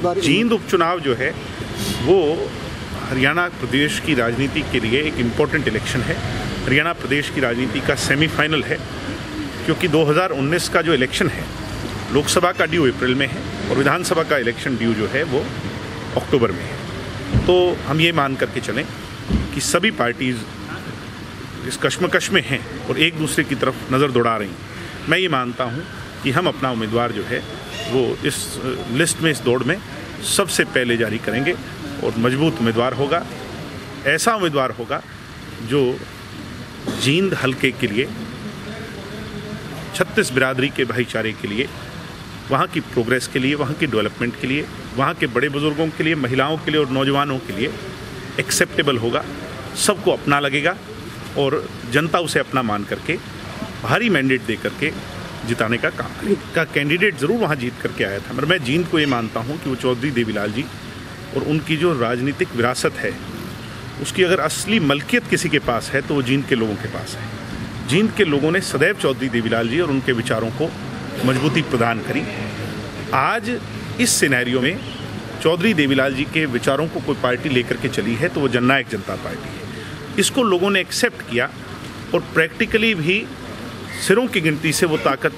जींद उपचुनाव जो है वो हरियाणा प्रदेश की राजनीति के लिए एक इम्पोर्टेंट इलेक्शन है। हरियाणा प्रदेश की राजनीति का सेमीफाइनल है, क्योंकि 2019 का जो इलेक्शन है लोकसभा का ड्यू अप्रैल में है और विधानसभा का इलेक्शन ड्यू जो है वो अक्टूबर में है। तो हम ये मान करके चलें कि सभी पार्टीज़ इस कश्मकश में हैं और एक दूसरे की तरफ नज़र दौड़ा रही हैं। मैं ये मानता हूँ कि हम अपना उम्मीदवार जो है वो इस लिस्ट में, इस दौड़ में सबसे पहले जारी करेंगे और मजबूत उम्मीदवार होगा। ऐसा उम्मीदवार होगा जो जींद हलके के लिए, 36 बिरादरी के भाईचारे के लिए, वहाँ की प्रोग्रेस के लिए, वहाँ की डेवलपमेंट के लिए, वहाँ के बड़े बुजुर्गों के लिए, महिलाओं के लिए और नौजवानों के लिए एक्सेप्टेबल होगा, सबको अपना लगेगा और जनता उसे अपना मान करके भारी मैंडेट दे करके जिताने का काम करेगा। कैंडिडेट ज़रूर वहाँ जीत करके आया था, मगर मैं जींद को ये मानता हूँ कि वो चौधरी देवीलाल जी और उनकी जो राजनीतिक विरासत है उसकी अगर असली मलकियत किसी के पास है तो वो जींद के लोगों के पास है। जींद के लोगों ने सदैव चौधरी देवीलाल जी और उनके विचारों को मजबूती प्रदान करी। आज इस सिनेरियो में चौधरी देवीलाल जी के विचारों को कोई पार्टी लेकर के चली है तो वो जननायक जनता पार्टी है। इसको लोगों ने एक्सेप्ट किया और प्रैक्टिकली भी सिरों की गिनती से वो ताकत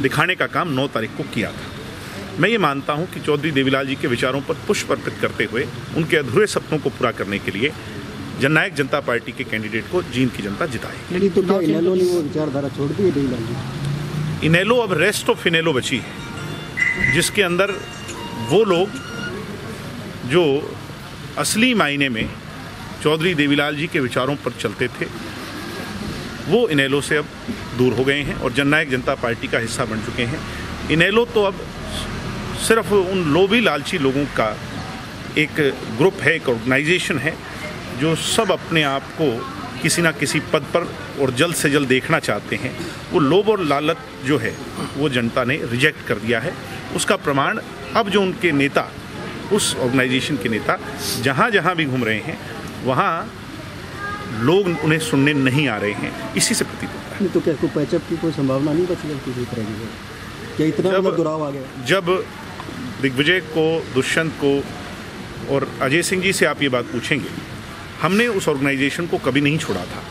दिखाने का काम 9 तारीख को किया था। मैं ये मानता हूं कि चौधरी देवीलाल जी के विचारों पर पुष्प अर्पित करते हुए उनके अधूरे सपनों को पूरा करने के लिए जननायक जनता पार्टी के कैंडिडेट को जींद की जनता जिताएगी। तो क्या इनेलो ने वो विचारधारा छोड़ दी है देवीलाल जी? इनेलो अब रेस्ट ऑफ इनेलो बची है, जिसके अंदर वो लोग जो असली मायने में चौधरी देवीलाल जी के विचारों पर चलते थे वो इनेलो से अब दूर हो गए हैं और जननायक जनता पार्टी का हिस्सा बन चुके हैं। इनेलो तो अब सिर्फ उन लोभी लालची लोगों का एक ग्रुप है, एक ऑर्गेनाइजेशन है जो सब अपने आप को किसी ना किसी पद पर और जल्द से जल्द देखना चाहते हैं। वो लोभ और लालच जो है वो जनता ने रिजेक्ट कर दिया है। उसका प्रमाण अब जो उनके नेता, उस ऑर्गेनाइजेशन के नेता जहाँ जहाँ भी घूम रहे हैं वहाँ लोग उन्हें सुनने नहीं आ रहे हैं, इसी से प्रतीत होता है। तो क्या कोई पैचअप की कोई संभावना नहीं बची किसी तरह की? क्या इतना दुराव आ गया? जब दिग्विजय को, दुष्यंत को और अजय सिंह जी से आप ये बात पूछेंगे, हमने उस ऑर्गेनाइजेशन को कभी नहीं छोड़ा था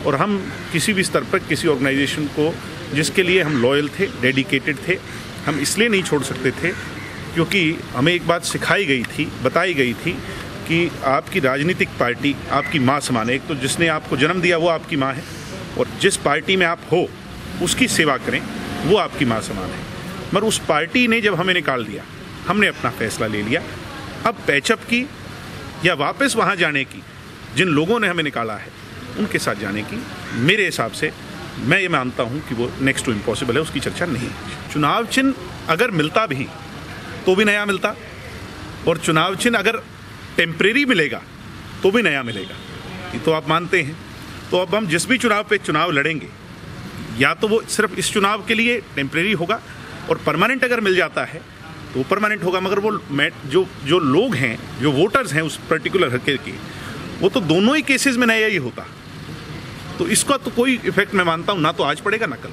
और हम किसी भी स्तर पर किसी ऑर्गेनाइजेशन को जिसके लिए हम लॉयल थे, डेडिकेटेड थे, हम इसलिए नहीं छोड़ सकते थे क्योंकि हमें एक बात सिखाई गई थी, बताई गई थी कि आपकी राजनीतिक पार्टी आपकी माँ समान है। एक तो जिसने आपको जन्म दिया वो आपकी माँ है और जिस पार्टी में आप हो उसकी सेवा करें वो आपकी माँ समान है। मगर उस पार्टी ने जब हमें निकाल दिया, हमने अपना फैसला ले लिया। अब पैचअप की या वापस वहाँ जाने की, जिन लोगों ने हमें निकाला है उनके साथ जाने की, मेरे हिसाब से मैं ये मानता हूँ कि वो नेक्स्ट टू इम्पॉसिबल है, उसकी चर्चा नहीं। चुनाव चिन्ह अगर मिलता भी तो भी नया मिलता और चुनाव चिन्ह अगर टेम्परेरी मिलेगा तो भी नया मिलेगा, ये तो आप मानते हैं। तो अब हम जिस भी चुनाव पे चुनाव लड़ेंगे या तो वो सिर्फ इस चुनाव के लिए टेम्परेरी होगा और परमानेंट अगर मिल जाता है तो वो परमानेंट होगा, मगर वो जो लोग हैं, जो वोटर्स हैं उस पर्टिकुलर हल्के के, वो तो दोनों ही केसेस में नया ही होता। तो इसका तो कोई इफेक्ट मैं मानता हूँ ना तो आज पड़ेगा ना कल।